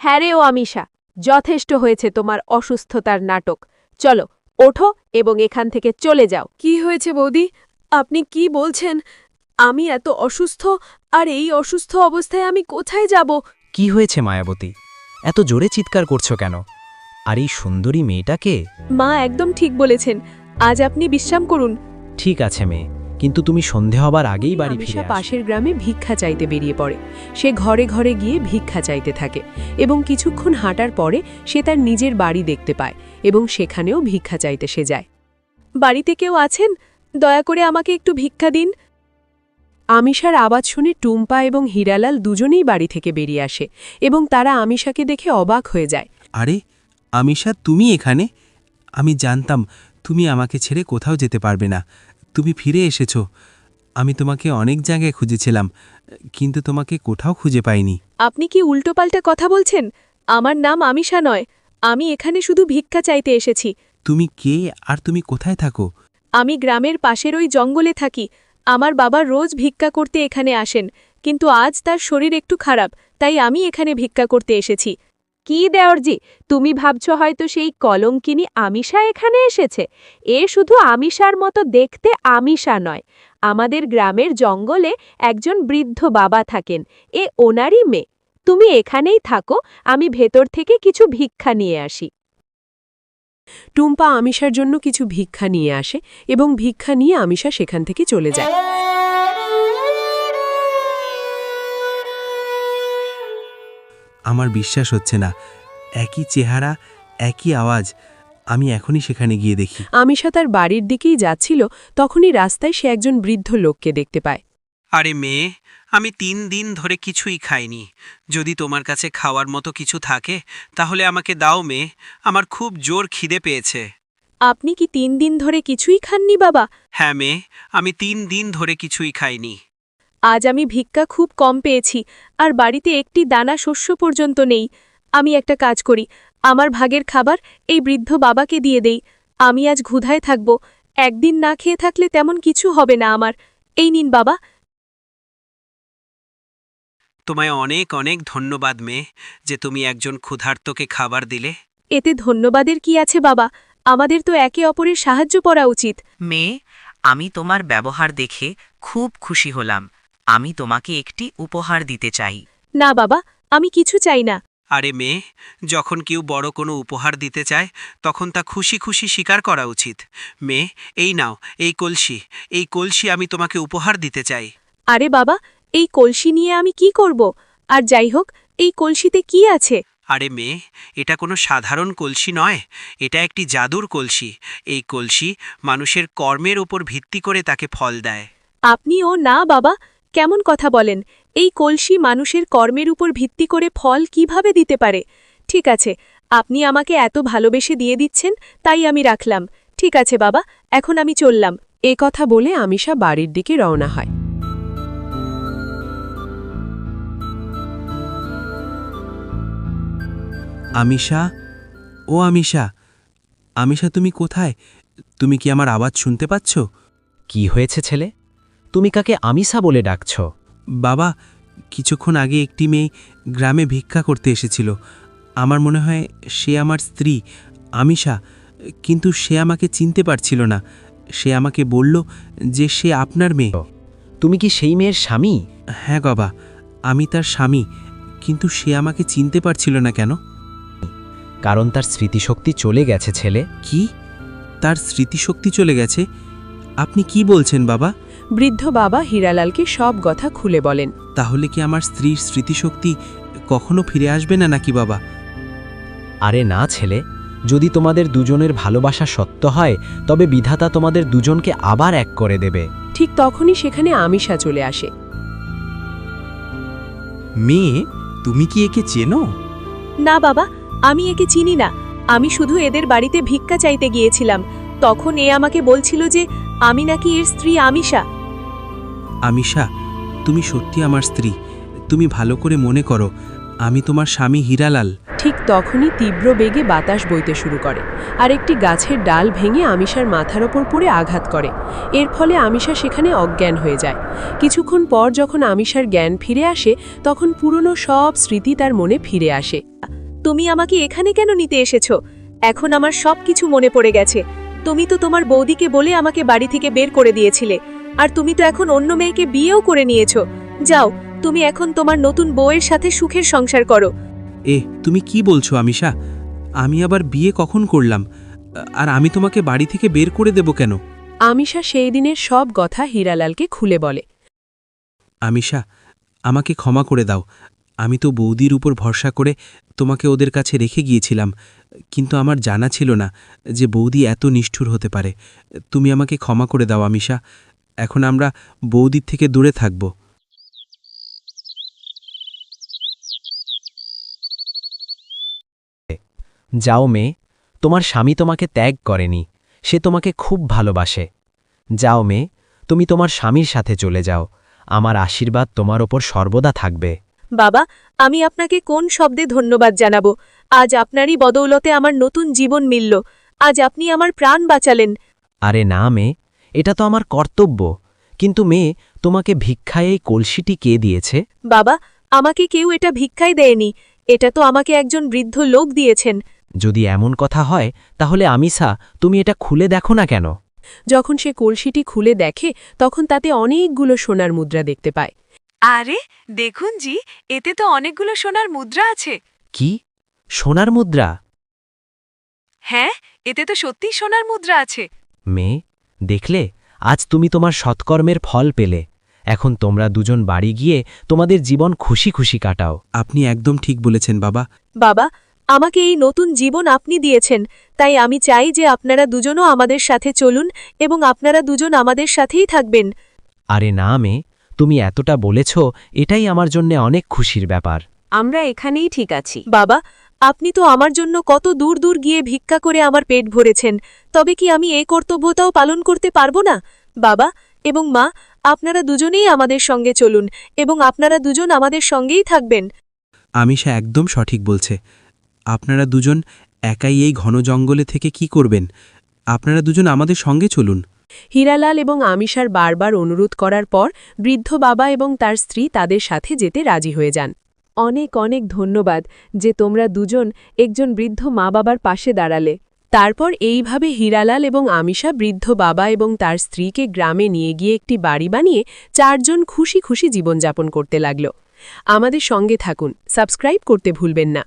হ্যাঁ রে ও আমিষা, যথেষ্ট হয়েছে তোমার অসুস্থতার নাটক। চলো ওঠো এবং এখান থেকে চলে যাও। কি হয়েছে বৌদি? আপনি কি বলছেন? আমি এত অসুস্থ, আর এই অসুস্থ অবস্থায় আমি কোথায় যাব? কি হয়েছে মায়াবতী? এত জোরে চিৎকার করছো কেন? আর এই সুন্দরী মেয়েটাকে? মা একদম ঠিক বলেছেন, আজ আপনি বিশ্রাম করুন। ঠিক আছে মেয়ে, কিন্তু তুমি সন্ধে হবার আগেই বাড়ি আমিষা ফিরে আসো। পাশের গ্রামে ভিক্ষা চাইতে বেরিয়ে পড়ে। সে ঘরে ঘরে গিয়ে ভিক্ষা চাইতে থাকে এবং কিছুক্ষণ হাঁটার পরে সে তার নিজের বাড়ি দেখতে পায় এবং সেখানেও ভিক্ষা চাইতে সে যায়। বাড়িতে কেউ আছেন? দয়া করে আমাকে একটু ভিক্ষা দিন। আমিষার আওয়াজ শুনে টুম্পা এবং হীরালাল দুজনেই বাড়ি থেকে বেরিয়ে আসে এবং তারা আমিষাকে দেখে অবাক হয়ে যায়। আরে আমিষা, তুমি এখানে? আমি জানতাম তুমি আমাকে ছেড়ে কোথাও যেতে পারবে না। তুমি ফিরে এসেছো। আমি তোমাকে অনেক জায়গায় খুঁজেছিলাম, কিন্তু তোমাকে কোথাও খুঁজে পাইনি। আপনি কি উল্টোপাল্টা কথা বলছেন? আমার নাম আমিষা নয়, আমি এখানে শুধু ভিক্ষা চাইতে এসেছি। তুমি কে আর তুমি কোথায় থাকো? আমি গ্রামের পাশের ওই জঙ্গলে থাকি। আমার বাবা রোজ ভিক্ষা করতে এখানে আসেন, কিন্তু আজ তার শরীর একটু খারাপ, তাই আমি এখানে ভিক্ষা করতে এসেছি। কি দেওরজি, তুমি ভাবছ হয়তো সেই কলঙ্কিনী আমিষা এখানে এসেছে? এ শুধু আমিষার মতো দেখতে আমিষা নয়, আমাদের গ্রামের জঙ্গলে একজন বৃদ্ধ বাবা থাকেন, এ ওনারই মেয়ে। তুমি এখানেই থাকো, আমি ভেতর থেকে কিছু ভিক্ষা নিয়ে আসি। টুম্পা আমিষার জন্য কিছু ভিক্ষা নিয়ে আসে এবং ভিক্ষা নিয়ে আমিষা সেখান থেকে চলে যায়। আমার বিশ্বাস হচ্ছে না, একই চেহারা, একই আওয়াজ। আমি এখনই সেখানে গিয়ে দেখি। আমিষা তার বাড়ির দিকেই যাচ্ছিল, তখনই রাস্তায় সে একজন বৃদ্ধ লোককে দেখতে পায়। আরে মেয়ে, আমি 3 দিন ধরে কিছুই খাইনি। যদি তোমার কাছে খাওয়ার মতো কিছু থাকে তাহলে আমাকে দাও মেয়ে, আমার খুব জোর খিদে পেয়েছে। আপনি কি 3 দিন ধরে কিছুই খাননি বাবা? হ্যাঁ মেয়ে, আমি 3 দিন ধরে কিছুই খাইনি। আজ আমি ভিক্ষা খুব কম পেয়েছি, আর বাড়িতে একটি দানা শস্য পর্যন্ত নেই। আমি একটা কাজ করি, আমার ভাগের খাবার এই বৃদ্ধ বাবাকে দিয়ে দেই। আমি আজ ক্ষুধায় থাকব, একদিন না খেয়ে থাকলে তেমন কিছু হবে না আমার। এই নিন বাবা। তোমায় অনেক অনেক ধন্যবাদ মেয়ে, যে তুমি একজন ক্ষুধার্তকে খাবার দিলে। এতে ধন্যবাদের কি আছে বাবা? আমাদের তো একে অপরের সাহায্য করা উচিত। মেয়ে, আমি তোমার ব্যবহার দেখে খুব খুশি হলাম। আমি তোমাকে একটি উপহার দিতে চাই। না বাবা, আমি কিছু চাই না। আরে মেয়ে, যখন কেউ বড় কোনো উপহার দিতে চায় তখন তা খুশি খুশি স্বীকার করা উচিত। মেয়ে, এই নাও, এই কলসি আমি তোমাকে উপহার দিতে চাই। আরে বাবা, এই কলসি নিয়ে আমি কি করব? আর যাই হোক, এই কলসিতে কি আছে? আরে মেয়ে, এটা কোনো সাধারণ কলসি নয়, এটা একটি জাদুর কলসি। এই কলসি মানুষের কর্মের উপর ভিত্তি করে তাকে ফল দেয়। আপনি ও না বাবা, কেমন কথা বলেন? এই কলসি মানুষের কর্মের উপর ভিত্তি করে ফল কিভাবে দিতে পারে? ঠিক আছে, আপনি আমাকে এত ভালোবেসে দিয়ে দিচ্ছেন, তাই আমি রাখলাম। ঠিক আছে বাবা, এখন আমি চললাম। এ কথা বলে আমিষা বাড়ির দিকে রওনা হয়। আমিষা, ও আমিষা, আমিষা তুমি কোথায়? তুমি কি আমার আওয়াজ শুনতে পাচ্ছ? কি হয়েছে ছেলে? তুমি কাকে আমিষা বলে ডাকছ? বাবা, কিছুক্ষণ আগে একটি মেয়ে গ্রামে ভিক্ষা করতে এসেছিল। আমার মনে হয় সে আমার স্ত্রী আমিষা, কিন্তু সে আমাকে চিনতে পারছিল না। সে আমাকে বলল যে সে আপনার মেয়ে। তুমি কি সেই মেয়ের স্বামী? হ্যাঁ বাবা, আমি তার স্বামী, কিন্তু সে আমাকে চিনতে পারছিল না কেন? কারণ তার স্মৃতিশক্তি চলে গেছে ছেলে। কি? তার স্মৃতিশক্তি চলে গেছে? আপনি কি বলছেন বাবা? বৃদ্ধ বাবা হীরালালকে সব কথা খুলে বলেন। তাহলে কি আমার স্ত্রীর স্মৃতিশক্তি কখনো ফিরে আসবে না নাকি বাবা? আরে না ছেলে, যদি তোমাদের দুজনের ভালোবাসা সত্য হয় তবে বিধাতা তোমাদের দুজনকে আবার এক করে দেবে। ঠিক তখনই সেখানে আমিষা চলে আসে। মেয়ে, তুমি কি একে চেনো? না বাবা, আমি একে চিনি না। আমি শুধু এদের বাড়িতে ভিক্ষা চাইতে গিয়েছিলাম, তখন এ আমাকে বলছিল যে আমি নাকি এর স্ত্রী আমিষা। আমিষা, তুমি সত্যি আমার স্ত্রী। তুমি ভালো করে মনে করো, আমি তোমার স্বামী হীরালাল। ঠিক তখনই তীব্র বেগে বাতাস বইতে শুরু করে আর একটি গাছের ডাল ভেঙে আমিষার মাথার ওপর পড়ে আঘাত করে। এর ফলে আমিষা সেখানে অজ্ঞান হয়ে যায়। কিছুক্ষণ পর যখন আমিষার জ্ঞান ফিরে আসে তখন পুরনো সব স্মৃতি তার মনে ফিরে আসে। তুমি আমাকে এখানে কেন নিতে এসেছো? এখন আমার সবকিছু মনে পড়ে গেছে। তুমি তো তোমার বৌদিকে বলে আমাকে বাড়ি থেকে বের করে দিয়েছিলে, আর তুমি তো এখন অন্য মেয়েকে বিয়েও করে নিয়েছো। যাও, তুমি এখন তোমার নতুন বউয়ের সাথে সুখের সংসার করো। তুমি কি বলছো আমিষা? আমি আবার বিয়ে কখন করলাম? আর আমি তোমাকে বাড়ি থেকে বের করে দেব কেন? আমিষা সেই দিনের সব কথা হীরালালকে খুলে বলে। আমিষা, আমাকে ক্ষমা করে দাও। আমি তো বৌদির উপর ভরসা করে তোমাকে ওদের কাছে রেখে গিয়েছিলাম, কিন্তু আমার জানা ছিল না যে বৌদি এত নিষ্ঠুর হতে পারে। তুমি আমাকে ক্ষমা করে দাও আমিষা। এখন আমরা বৌদির থেকে দূরে থাকব। যাও মেয়ে, তোমার স্বামী তোমাকে ত্যাগ করেনি, সে তোমাকে খুব ভালোবাসে। যাও মেয়ে, তুমি তোমার স্বামীর সাথে চলে যাও। আমার আশীর্বাদ তোমার ওপর সর্বদা থাকবে। বাবা, আমি আপনাকে কোন শব্দে ধন্যবাদ জানাবো? আজ আপনারই বদৌলতে আমার নতুন জীবন মিলল। আজ আপনি আমার প্রাণ বাঁচালেন। আরে না মেয়ে, এটা তো আমার কর্তব্য। কিন্তু মেয়ে, তোমাকে ভিক্ষায় এই কলসিটি কে দিয়েছে? বাবা, আমাকে কেউ এটা ভিক্ষায় দেয়নি। এটা তো আমাকে একজন বৃদ্ধ লোক দিয়েছেন। যদি এমন কথা হয় তাহলে আমিষা, তুমি এটা খুলে দেখো না কেন? যখন সে কলসিটি খুলে দেখে তখন তাতে অনেকগুলো সোনার মুদ্রা দেখতে পায়। আরে দেখুন জি, এতে তো অনেকগুলো সোনার মুদ্রা আছে। কি? সোনার মুদ্রা? হ্যাঁ, এতে তো সত্যিই সোনার মুদ্রা আছে। মেয়ে, দেখলে, আজ তুমি তোমার সৎকর্মের ফল পেলে। এখন তোমরা দুজন বাড়ি গিয়ে তোমাদের জীবন খুশি খুশি কাটাও। আপনি একদম ঠিক বলেছেন বাবা। বাবা, আমাকে এই নতুন জীবন আপনি দিয়েছেন, তাই আমি চাই যে আপনারা দুজনও আমাদের সাথে চলুন এবং আপনারা দুজন আমাদের সাথেই থাকবেন। আরে না মেয়ে, তুমি এতটা বলেছ, এটাই আমার জন্য অনেক খুশির ব্যাপার। আমরা এখানেই ঠিক আছি। বাবা, আপনি তো আমার জন্য কত দূর দূর গিয়ে ভিক্ষা করে আমার পেট ভরেছেন, তবে কি আমি এই কর্তব্যটাও পালন করতে পারবো না? বাবা এবং মা, আপনারা দুজনেই আমাদের সঙ্গে চলুন এবং আপনারা দুজন আমাদের সঙ্গেই থাকবেন। আমিষা একদম সঠিক বলছে। আপনারা দুজন একাই এই ঘন জঙ্গলে থেকে কি করবেন? আপনারা দুজন আমাদের সঙ্গে চলুন। হীরালাল এবং আমিষার বারবার অনুরোধ করার পর বৃদ্ধ বাবা এবং তার স্ত্রী তাদের সাথে যেতে রাজি হয়ে যান। অনেক অনেক ধন্যবাদ যে তোমরা দুজন একজন বৃদ্ধ মা বাবার পাশে দাঁড়ালে। তারপর এইভাবে হীরালাল এবং আমিষা বৃদ্ধ বাবা এবং তার স্ত্রীকে গ্রামে নিয়ে গিয়ে একটি বাড়ি বানিয়ে 4 জন খুশি খুশি জীবনযাপন করতে লাগল। আমাদের সঙ্গে থাকুন, সাবস্ক্রাইব করতে ভুলবেন না।